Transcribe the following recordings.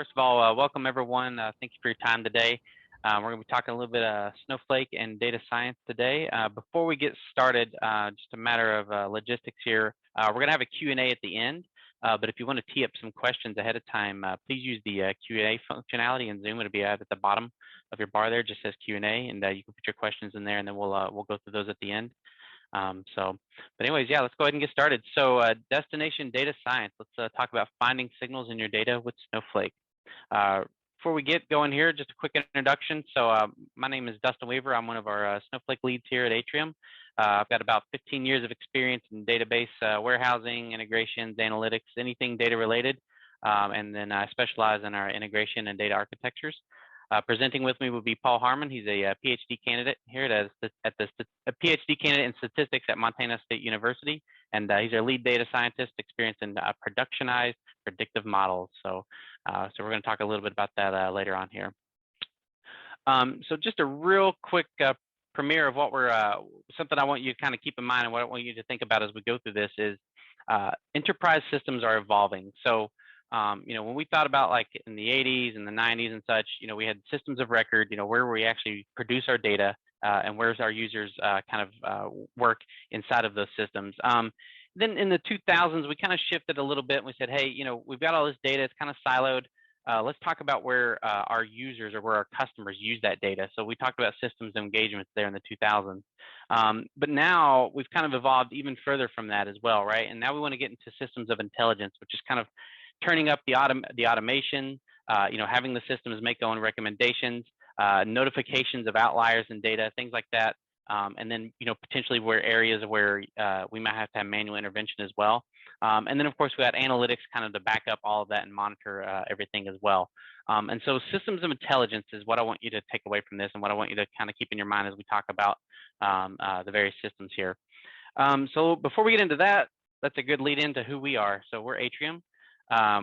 First of all, welcome everyone. Thank you for your time today. We're going to be talking a little bit of Snowflake and data science today. Before we get started, just a matter of logistics here. We're going to have a Q&A at the end, but if you want to tee up some questions ahead of time, please use the Q&A functionality in Zoom. It'll be at the bottom of your bar there. It just says Q&A, and you can put your questions in there, and then we'll go through those at the end. But anyways, yeah, let's go ahead and get started. So destination data science, let's talk about finding signals in your data with Snowflake. Before we get going here, just a quick introduction. So my name is Dustin Weaver. I'm one of our Snowflake leads here at Atrium. I've got about 15 years of experience in database warehousing, integrations, analytics, anything data related. And then I specialize in our integration and data architectures. Presenting with me would be Paul Harmon. He's a PhD candidate here a PhD candidate in statistics at Montana State University, and he's our lead data scientist, experienced in productionized predictive models. So we're going to talk a little bit about that later on here. So just a real quick premiere of what we're something I want you to kind of keep in mind, and what I want you to think about as we go through this is enterprise systems are evolving. So when we thought about like in the 80s and the 90s and such, we had systems of record, where we actually produce our data and where's our users kind of work inside of those systems. Then in the 2000s, we kind of shifted a little bit and we said, hey, we've got all this data, it's kind of siloed. Let's talk about where our users or where our customers use that data. So we talked about systems of engagements there in the 2000s. But now we've kind of evolved even further from that as well, right? And now we want to get into systems of intelligence, which is kind of turning up the automation, having the systems make their own recommendations, notifications of outliers in data, things like that. And then, potentially where areas where we might have to have manual intervention as well. And then, of course, we got analytics kind of to back up all of that and monitor everything as well. And so systems of intelligence is what I want you to take away from this and what I want you to kind of keep in your mind as we talk about the various systems here. So before we get into that, that's a good lead into who we are. So we're Atrium.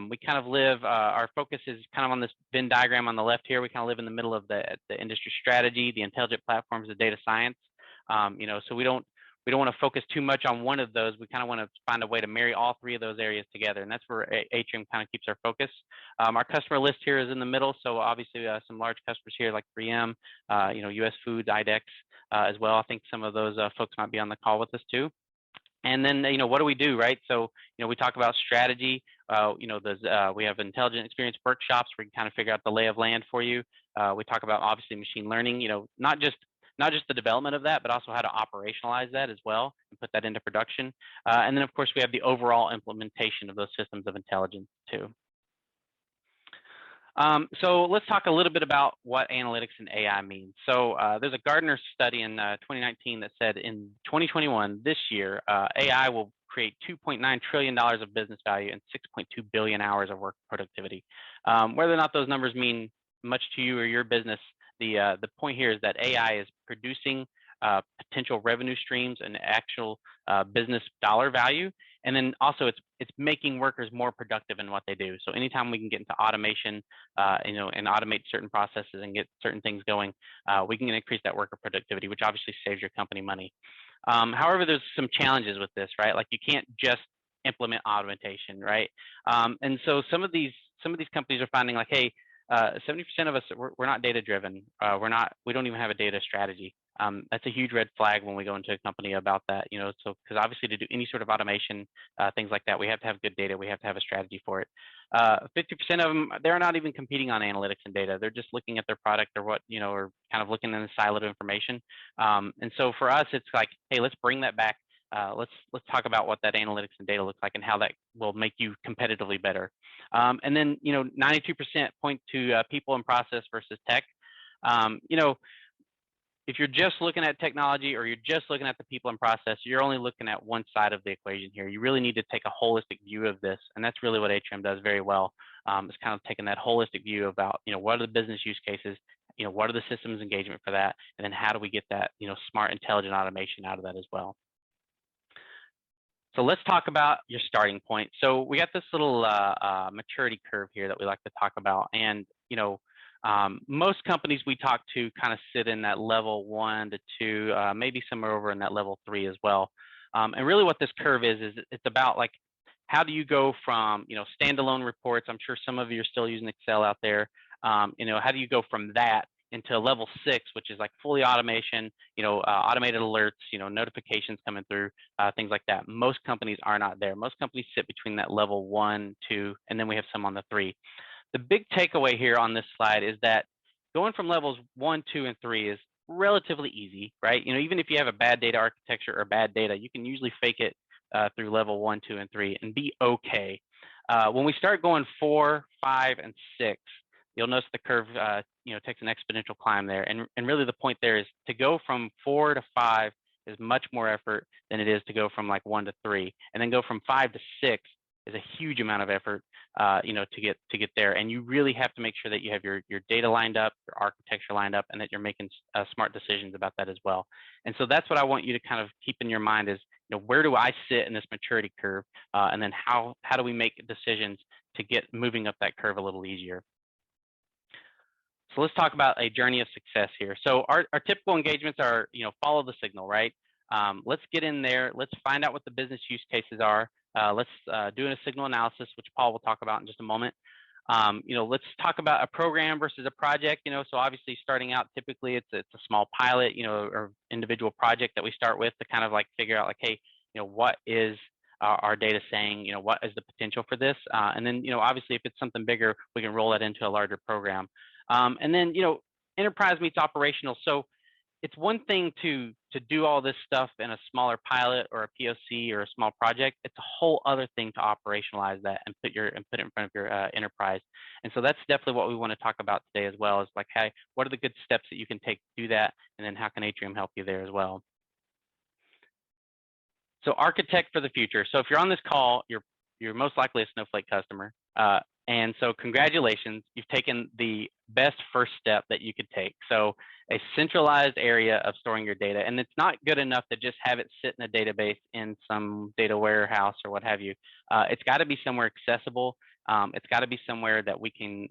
We kind of live, our focus is kind of on this Venn diagram on the left here. We kind of live in the middle of the industry strategy, the intelligent platforms, the data science. So we don't want to focus too much on one of those. We kind of want to find a way to marry all three of those areas together. And that's where Atrium kind of keeps our focus. Our customer list here is in the middle. So obviously some large customers here like 3M, US Foods, IDEX as well. I think some of those folks might be on the call with us too. And then, what do we do, right? So, we talk about strategy. We have intelligent experience workshops where we can kind of figure out the lay of land for you. We talk about obviously machine learning, not just the development of that, but also how to operationalize that as well and put that into production. And then, of course, we have the overall implementation of those systems of intelligence too. So let's talk a little bit about what analytics and AI means. So there's a Gartner study in 2019 that said in 2021, this year, AI will create $2.9 trillion of business value and 6.2 billion hours of work productivity. Whether or not those numbers mean much to you or your business, the point here is that AI is producing potential revenue streams and actual business dollar value. And then also it's making workers more productive in what they do. So anytime we can get into automation, and automate certain processes and get certain things going, we can increase that worker productivity, which obviously saves your company money. However, there's some challenges with this, right? Like you can't just implement automation, right? And so some of these companies are finding like, hey, 70% of us, we're not data driven. We don't even have a data strategy. That's a huge red flag when we go into a company about that, so because obviously to do any sort of automation, things like that, we have to have good data. We have to have a strategy for it. 50% of them, they're not even competing on analytics and data. They're just looking at their product or what, or kind of looking in the siloed information. And so for us, it's like, hey, let's bring that back. Let's talk about what that analytics and data looks like and how that will make you competitively better. And then, 92% point to people and process versus tech. If you're just looking at technology or you're just looking at the people and process, you're only looking at one side of the equation here. You really need to take a holistic view of this. And that's really what Atrium does very well. It's kind of taking that holistic view about, what are the business use cases, what are the systems engagement for that, and then how do we get that, smart, intelligent automation out of that as well. So let's talk about your starting point. So we got this little maturity curve here that we like to talk about. And, most companies we talk to kind of sit in that level 1 to 2, maybe somewhere over in that level 3 as well. And really what this curve is it's about like how do you go from, standalone reports? I'm sure some of you are still using Excel out there. How do you go from that into level 6, which is like fully automation, automated alerts, notifications coming through, things like that. Most companies are not there. Most companies sit between that level 1, 2, and then we have some on the 3. The big takeaway here on this slide is that going from levels 1, 2, and 3 is relatively easy, right? Even if you have a bad data architecture or bad data, you can usually fake it through level 1, 2, and 3 and be okay. When we start going 4, 5, and 6, you'll notice the curve, takes an exponential climb there. And really the point there is to go from 4 to 5 is much more effort than it is to go from like 1 to 3, and then go from 5 to 6 is a huge amount of effort, to get there. And you really have to make sure that you have your data lined up, your architecture lined up, and that you're making smart decisions about that as well. And so that's what I want you to kind of keep in your mind is, where do I sit in this maturity curve? And then how do we make decisions to get moving up that curve a little easier? So let's talk about a journey of success here. So our typical engagements are, follow the signal, right? Let's get in there. Let's find out what the business use cases are. Let's do a signal analysis, which Paul will talk about in just a moment. Let's talk about a program versus a project. So obviously starting out, typically it's a small pilot, or individual project that we start with to kind of like figure out like, hey, what is our data saying? What is the potential for this? And then, obviously if it's something bigger, we can roll that into a larger program. And then, enterprise meets operational. So it's one thing to do all this stuff in a smaller pilot or a POC or a small project. It's a whole other thing to operationalize that and put it in front of your enterprise. And so that's definitely what we want to talk about today as well, is like, hey, what are the good steps that you can take to do that? And then how can Atrium help you there as well? So architect for the future. So if you're on this call, you're most likely a Snowflake customer. And so congratulations, you've taken the best first step that you could take. So a centralized area of storing your data. And it's not good enough to just have it sit in a database in some data warehouse or what have you. It's got to be somewhere accessible. It's got to be somewhere that we can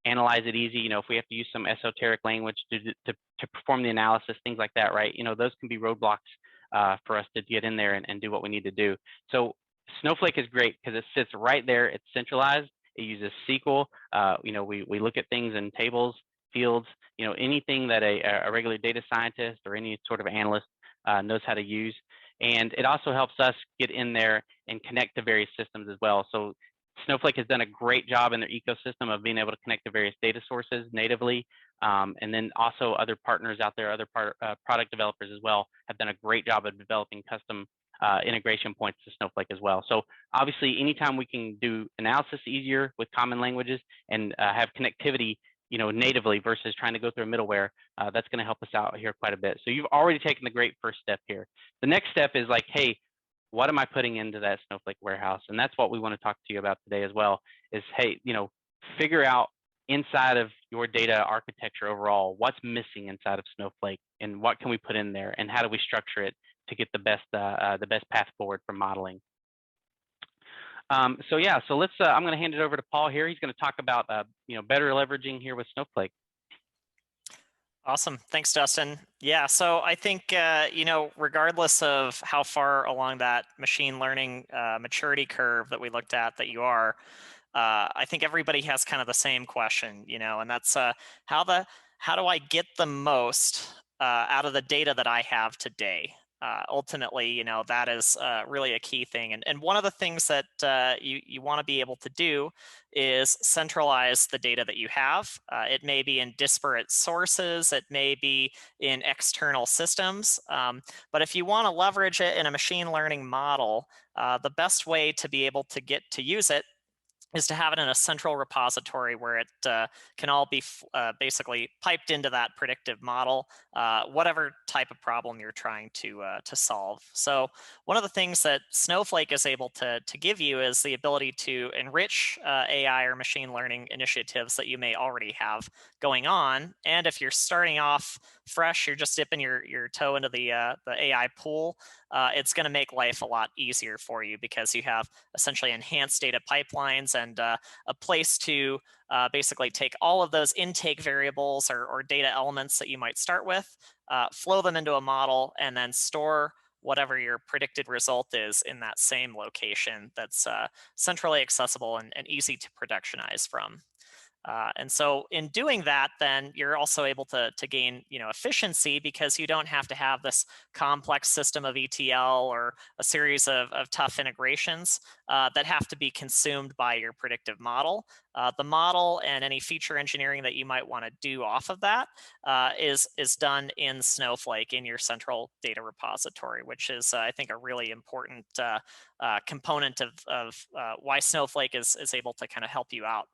analyze it easy. If we have to use some esoteric language to perform the analysis, things like that, right? Those can be roadblocks for us to get in there and do what we need to do. So Snowflake is great because it sits right there. It's centralized. It uses SQL. We look at things in tables, fields, anything that a regular data scientist or any sort of analyst knows how to use. And it also helps us get in there and connect to various systems as well. So Snowflake has done a great job in their ecosystem of being able to connect to various data sources natively. And then also other partners out there, other product developers as well, have done a great job of developing custom integration points to Snowflake as well. So obviously, anytime we can do analysis easier with common languages and have connectivity, natively versus trying to go through a middleware, that's going to help us out here quite a bit. So you've already taken the great first step here. The next step is like, hey, what am I putting into that Snowflake warehouse? And that's what we want to talk to you about today as well, is, hey, figure out inside of your data architecture overall, what's missing inside of Snowflake and what can we put in there and how do we structure it to get the best path forward for modeling. So let's, I'm going to hand it over to Paul here. He's going to talk about, better leveraging here with Snowflake. Awesome. Thanks, Dustin. Yeah, so I think, regardless of how far along that machine learning maturity curve that we looked at that you are, I think everybody has kind of the same question, and that's how do I get the most out of the data that I have today? Ultimately, that is really a key thing. And one of the things that you want to be able to do is centralize the data that you have. It may be in disparate sources. It may be in external systems. But if you want to leverage it in a machine learning model, the best way to be able to get to use it is to have it in a central repository where it can all be basically piped into that predictive model, whatever type of problem you're trying to solve. So one of the things that Snowflake is able to give you is the ability to enrich AI or machine learning initiatives that you may already have going on. And if you're starting off fresh, you're just dipping your toe into the AI pool, it's going to make life a lot easier for you because you have essentially enhanced data pipelines and a place to basically take all of those intake variables or data elements that you might start with, flow them into a model, and then store whatever your predicted result is in that same location that's centrally accessible and easy to productionize from. And so in doing that, then you're also able to gain efficiency, because you don't have to have this complex system of ETL or a series of tough integrations that have to be consumed by your predictive model. The model and any feature engineering that you might want to do off of that is done in Snowflake in your central data repository, which is I think a really important component of why Snowflake is able to kind of help you out.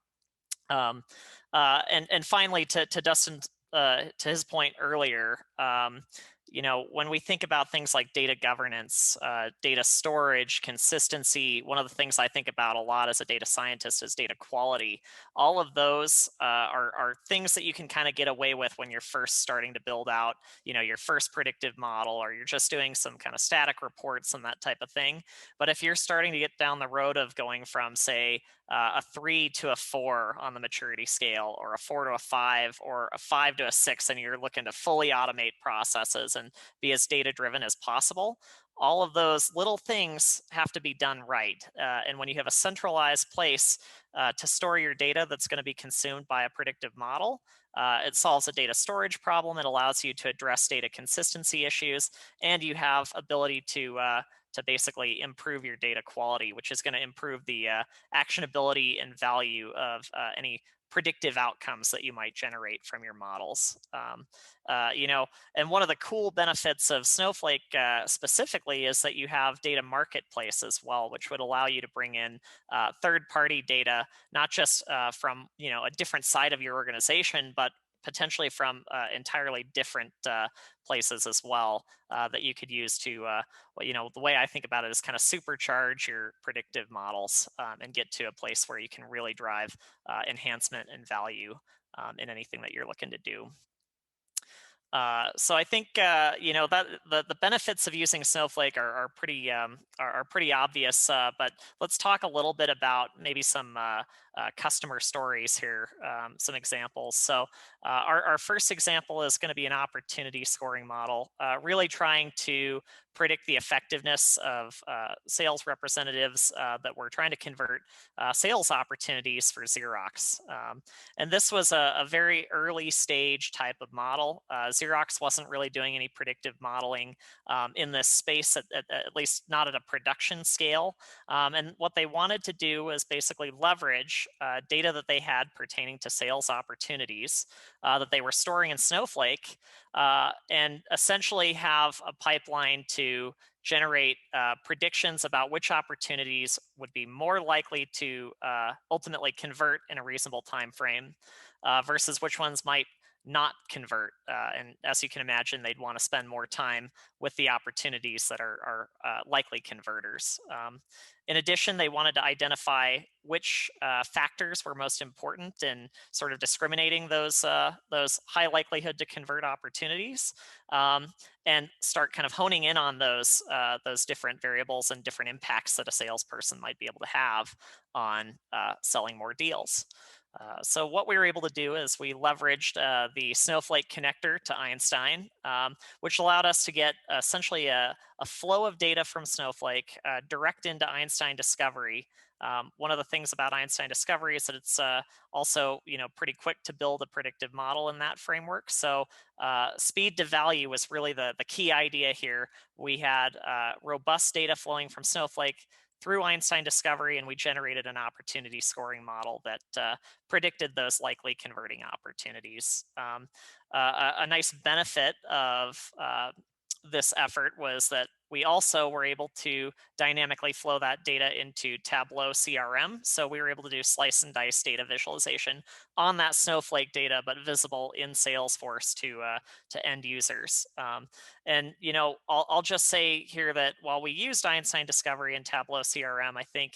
And finally, to Dustin's to his point earlier, when we think about things like data governance, data storage, consistency, one of the things I think about a lot as a data scientist is data quality. All of those are things that you can kind of get away with when you're first starting to build out, your first predictive model, or you're just doing some kind of static reports and that type of thing. But if you're starting to get down the road of going from, say, a 3 to a 4 on the maturity scale, or a 4 to a 5, or a 5 to a 6, and you're looking to fully automate processes and be as data driven as possible, all of those little things have to be done right. And when you have a centralized place to store your data that's going to be consumed by a predictive model, it solves a data storage problem. It allows you to address data consistency issues, and you have ability to basically improve your data quality, which is going to improve the actionability and value of any predictive outcomes that you might generate from your models. And one of the cool benefits of Snowflake specifically is that you have data marketplace as well, which would allow you to bring in third-party data, not just from a different side of your organization, but potentially from entirely different places as well, that you could use to, the way I think about it is kind of supercharge your predictive models and get to a place where you can really drive enhancement and value in anything that you're looking to do. So I think that the benefits of using Snowflake are pretty obvious. But let's talk a little bit about maybe some customer stories here, some examples. So our first example is going to be an opportunity scoring model, really trying to predict the effectiveness of sales representatives that we're trying to convert sales opportunities for Xerox. And this was a very early stage type of model. Xerox wasn't really doing any predictive modeling in this space, at least not at a production scale. And what they wanted to do was basically leverage data that they had pertaining to sales opportunities that they were storing in Snowflake, and essentially have a pipeline to generate predictions about which opportunities would be more likely to ultimately convert in a reasonable time frame versus which ones might not convert. And as you can imagine, they'd want to spend more time with the opportunities that are likely converters. In addition, they wanted to identify which factors were most important in sort of discriminating those high likelihood to convert opportunities, and start kind of honing in on those different variables and different impacts that a salesperson might be able to have on selling more deals. So what we were able to do is we leveraged the Snowflake connector to Einstein, which allowed us to get essentially a flow of data from Snowflake direct into Einstein Discovery. One of the things about Einstein Discovery is that it's also pretty quick to build a predictive model in that framework. So speed to value was really the key idea here. We had robust data flowing from Snowflake through Einstein Discovery, and we generated an opportunity scoring model that predicted those likely converting opportunities. A nice benefit of this effort was that we also were able to dynamically flow that data into Tableau CRM. So we were able to do slice and dice data visualization on that Snowflake data, but visible in Salesforce to end users. And I'll just say here that while we used Einstein Discovery and Tableau CRM, I think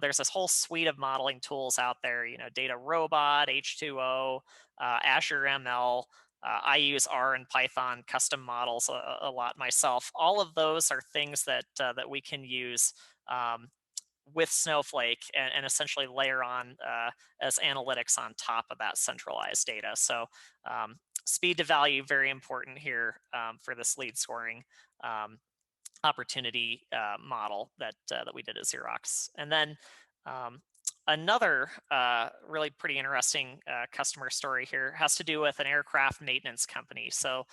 there's this whole suite of modeling tools out there. Data Robot, H2O, Azure ML. I use R and Python custom models a lot myself. All of those are things that we can use with Snowflake and essentially layer on as analytics on top of that centralized data. So speed to value, very important here for this lead scoring. opportunity model that we did at Xerox. And then um, another really pretty interesting customer story here has to do with an aircraft maintenance company. So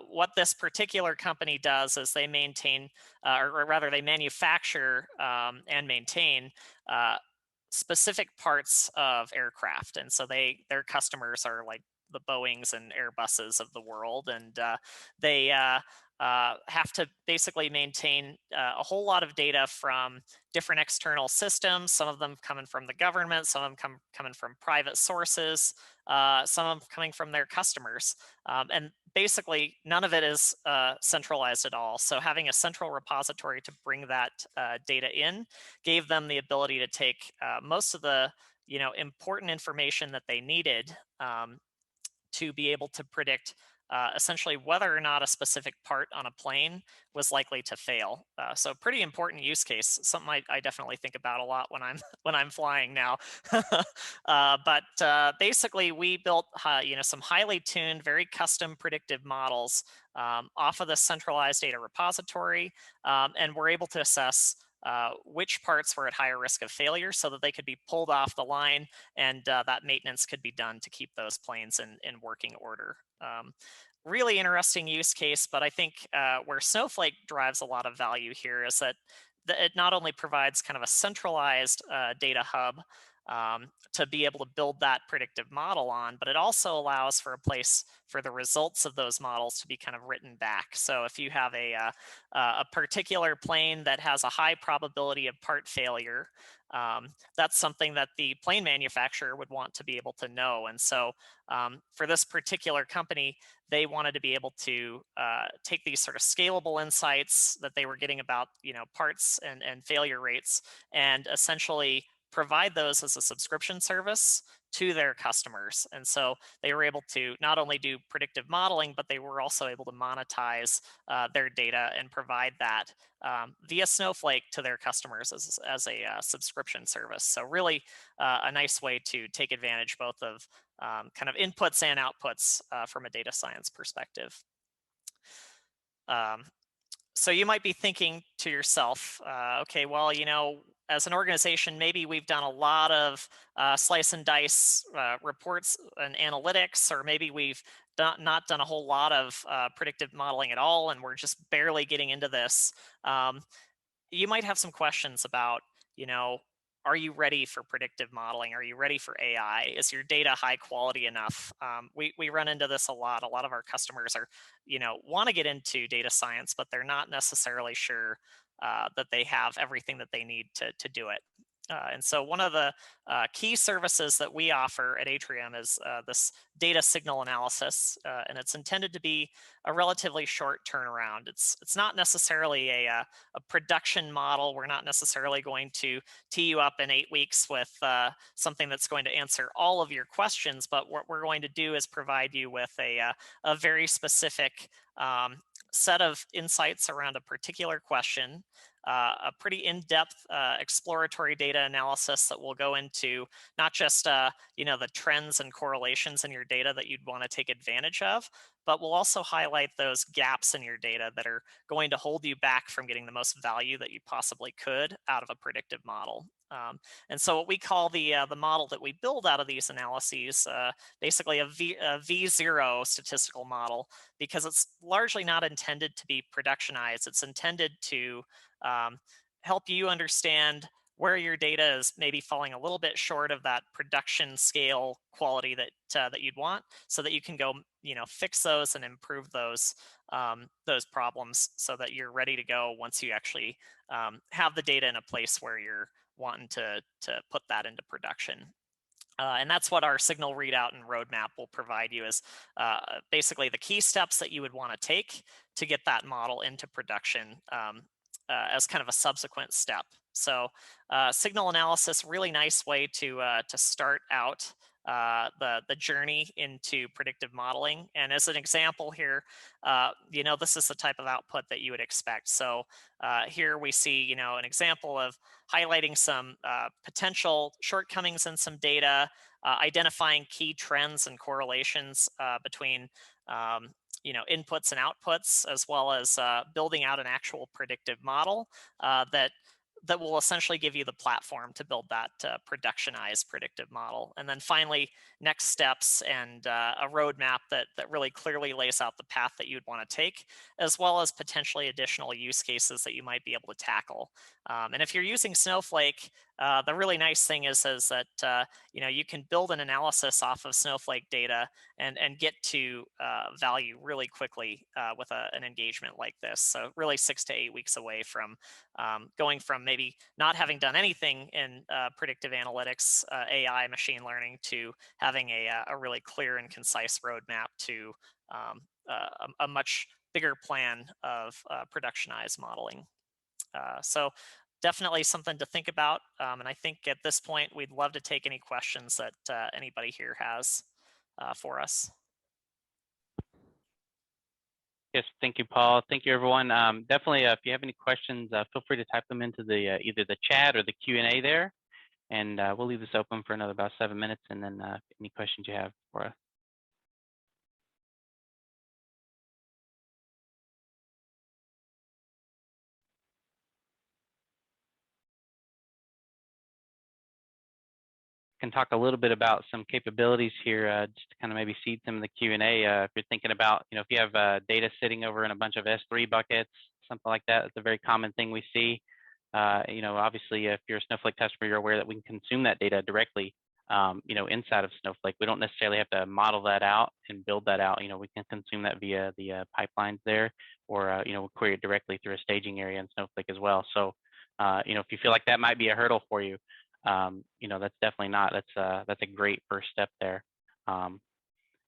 what this particular company does is they maintain, or rather they manufacture and maintain specific parts of aircraft. And so their customers are like the Boeings and Airbuses of the world, and they have to basically maintain a whole lot of data from different external systems. Some of them coming from the government, some of them coming from private sources, some of them coming from their customers, and basically none of it is centralized at all. So having a central repository to bring that data in gave them the ability to take most of the important information that they needed to be able to predict essentially whether or not a specific part on a plane was likely to fail. So pretty important use case, something I definitely think about a lot when I'm when I'm flying now. But basically, we built some highly tuned, very custom predictive models off of the centralized data repository, and we're able to assess which parts were at higher risk of failure so that they could be pulled off the line, and that maintenance could be done to keep those planes in working order. Really interesting use case, but I think where Snowflake drives a lot of value here is that it not only provides kind of a centralized data hub to be able to build that predictive model on, but it also allows for a place for the results of those models to be kind of written back. So if you have a particular plane that has a high probability of part failure, that's something that the plane manufacturer would want to be able to know. And so for this particular company, they wanted to be able to take these sort of scalable insights that they were getting about parts and failure rates, and essentially provide those as a subscription service to their customers. And so they were able to not only do predictive modeling, but they were also able to monetize their data and provide that via Snowflake to their customers as a subscription service. So really a nice way to take advantage both of kind of inputs and outputs from a data science perspective. So you might be thinking to yourself, okay, well, as an organization, maybe we've done a lot of slice and dice reports and analytics, or maybe we've not done a whole lot of predictive modeling at all, and we're just barely getting into this. You might have some questions about, are you ready for predictive modeling? Are you ready for AI? Is your data high quality enough? We run into this a lot. A lot of our customers are, want to get into data science, but they're not necessarily sure that they have everything that they need to do it. And so one of the key services that we offer at Atrium is this data signal analysis, and it's intended to be a relatively short turnaround. It's not necessarily a production model. We're not necessarily going to tee you up in 8 weeks with something that's going to answer all of your questions, but what we're going to do is provide you with a very specific set of insights around a particular question, a pretty in-depth exploratory data analysis that will go into not just the trends and correlations in your data that you'd want to take advantage of, but we'll also highlight those gaps in your data that are going to hold you back from getting the most value that you possibly could out of a predictive model. And so what we call the model that we build out of these analyses, basically a V0 statistical model, because it's largely not intended to be productionized. It's intended to help you understand where your data is maybe falling a little bit short of that production scale quality that you'd want, so that you can go fix those and improve those problems, so that you're ready to go once you actually have the data in a place where you're wanting to put that into production. And that's what our signal readout and roadmap will provide you, is basically the key steps that you would want to take to get that model into production as kind of a subsequent step. So signal analysis, really nice way to start out the journey into predictive modeling. And as an example here, this is the type of output that you would expect. So here we see, an example of highlighting some potential shortcomings in some data, identifying key trends and correlations between inputs and outputs, as well as building out an actual predictive model that will essentially give you the platform to build that productionized predictive model. And then finally, next steps and a roadmap that really clearly lays out the path that you'd want to take, as well as potentially additional use cases that you might be able to tackle. And if you're using Snowflake, the really nice thing is that you can build an analysis off of Snowflake data and get to value really quickly with an engagement like this. So really 6 to 8 weeks away from going from maybe not having done anything in predictive analytics, AI, machine learning, to having a really clear and concise roadmap to a much bigger plan of productionized modeling. So definitely something to think about. And I think at this point, we'd love to take any questions that anybody here has for us. Yes, thank you, Paul. Thank you, everyone. Definitely, if you have any questions, feel free to type them into the either the chat or the Q&A there, and we'll leave this open for another about 7 minutes, and then any questions you have for us. Can talk a little bit about some capabilities here, just to kind of maybe seed some of the Q&A. If you're thinking about, if you have data sitting over in a bunch of S3 buckets, something like that, it's a very common thing we see. Obviously, if you're a Snowflake customer, you're aware that we can consume that data directly, inside of Snowflake. We don't necessarily have to model that out and build that out. We can consume that via the pipelines there, or we'll query it directly through a staging area in Snowflake as well. So, if you feel like that might be a hurdle for you, that's definitely not. That's a great first step there.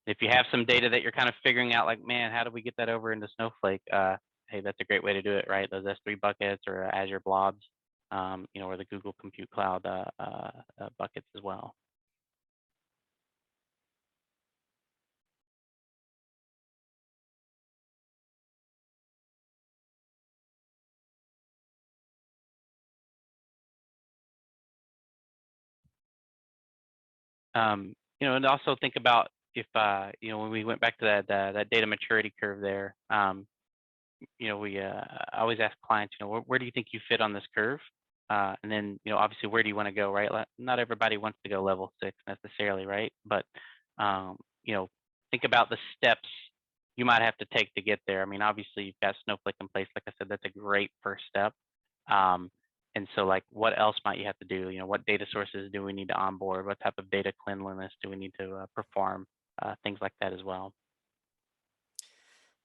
If you have some data that you're kind of figuring out, like, man, how do we get that over into Snowflake? Hey, that's a great way to do it, right? Those S3 buckets or Azure blobs, or the Google Compute Cloud buckets as well. And also think about if, when we went back to that data maturity curve there, we always ask clients, where do you think you fit on this curve? And then, obviously, where do you want to go, right? Not everybody wants to go level 6 necessarily, right? But, think about the steps you might have to take to get there. I mean, obviously, you've got Snowflake in place. Like I said, that's a great first step. And so, like, what else might you have to do? What data sources do we need to onboard? What type of data cleanliness do we need to perform? Things like that as well.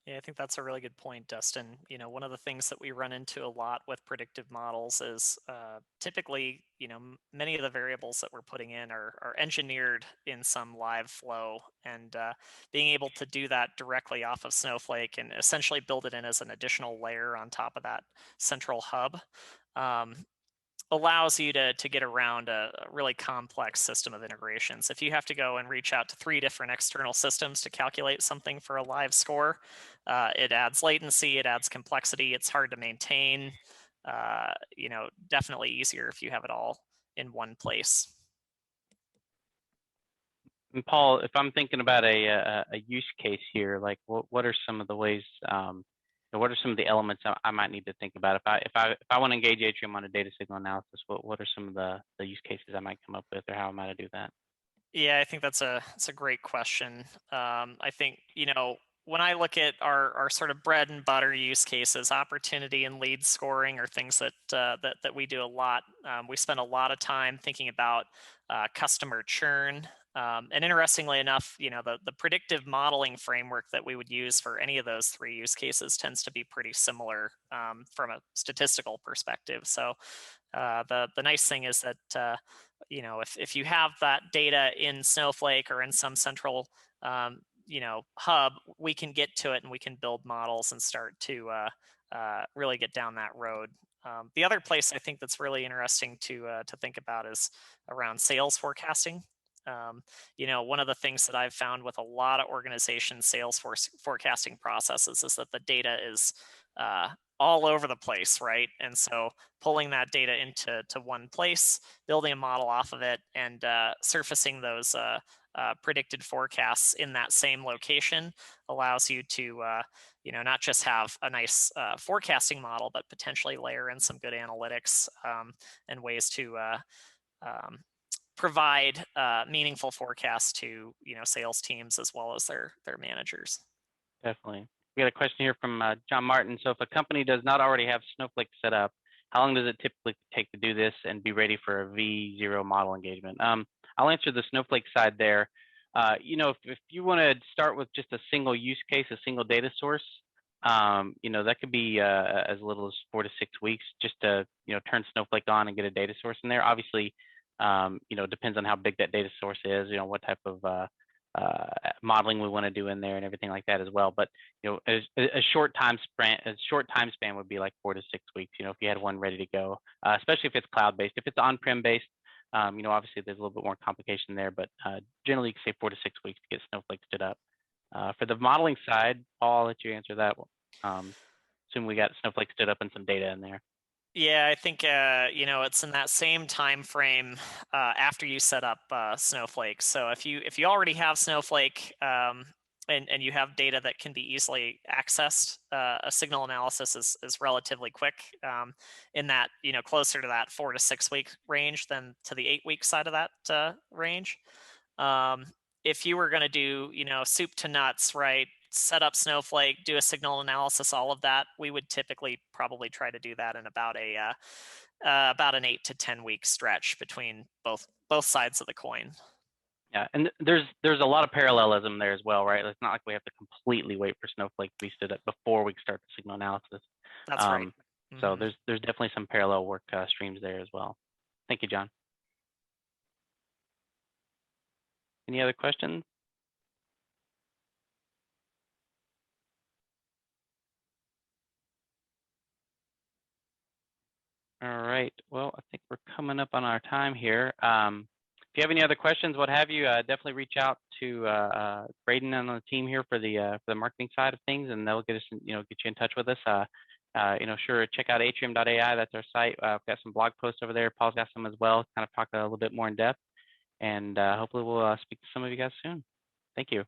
Yeah, I think that's a really good point, Dustin. One of the things that we run into a lot with predictive models is typically, many of the variables that we're putting in are engineered in some live flow, and being able to do that directly off of Snowflake and essentially build it in as an additional layer on top of that central hub allows you to get around a really complex system of integrations. If you have to go and reach out to 3 different external systems to calculate something for a live score, it adds latency, it adds complexity, it's hard to maintain. Definitely easier if you have it all in one place. And Paul, if I'm thinking about a use case here, like what are some of the ways, what are some of the elements I might need to think about if I want to engage Atrium on a data signal analysis? What are some of the use cases I might come up with, or how am I to do that? Yeah, I think that's a great question. I think when I look at our sort of bread and butter use cases, opportunity and lead scoring are things that that we do a lot. We spend a lot of time thinking about customer churn. And interestingly enough, the predictive modeling framework that we would use for any of those 3 use cases tends to be pretty similar from a statistical perspective. So the nice thing is that if you have that data in Snowflake or in some central hub, we can get to it and we can build models and start to really get down that road. The other place I think that's really interesting to think about is around sales forecasting. One of the things that I've found with a lot of organizations' sales forecasting processes is that the data is all over the place, right? And so pulling that data into one place, building a model off of it, and surfacing those predicted forecasts in that same location allows you to, not just have a nice forecasting model, but potentially layer in some good analytics and ways to um, provide meaningful forecasts to sales teams as well as their managers. Definitely. We got a question here from John Martin. So if a company does not already have Snowflake set up, how long does it typically take to do this and be ready for a V0 model engagement? I'll answer the Snowflake side there. If you want to start with just a single use case, a single data source, that could be as little as 4 to 6 weeks just to, turn Snowflake on and get a data source in there. Obviously, depends on how big that data source is, what type of modeling we want to do in there and everything like that as well. But a short time span would be like 4 to 6 weeks. If you had one ready to go, especially if it's cloud based. If it's on-prem based, obviously there's a little bit more complication there. But generally, you can say 4 to 6 weeks to get Snowflake stood up. For the modeling side, Paul, I'll let you answer that. Assume we got Snowflake stood up and some data in there. Yeah, I think it's in that same time frame after you set up Snowflake. So if you already have Snowflake and you have data that can be easily accessed, a signal analysis is relatively quick in that closer to that 4 to 6 week range than to the 8 week side of that range. If you were going to do soup to nuts, right? Set up Snowflake, do a signal analysis, all of that, we would typically probably try to do that in about an 8 to 10 week stretch between both sides of the coin. Yeah, and there's a lot of parallelism there as well, right? It's not like we have to completely wait for Snowflake to be stood up before we start the signal analysis. That's right. So there's definitely some parallel work streams there as well. Thank you, John. Any other questions? All right. Well, I think we're coming up on our time here. If you have any other questions, what have you, definitely reach out to Braden and the team here for the marketing side of things, and they'll get us, get you in touch with us. Sure, check out atrium.ai. That's our site. I've got some blog posts over there. Paul's got some as well. Kind of talk a little bit more in depth, and hopefully we'll speak to some of you guys soon. Thank you.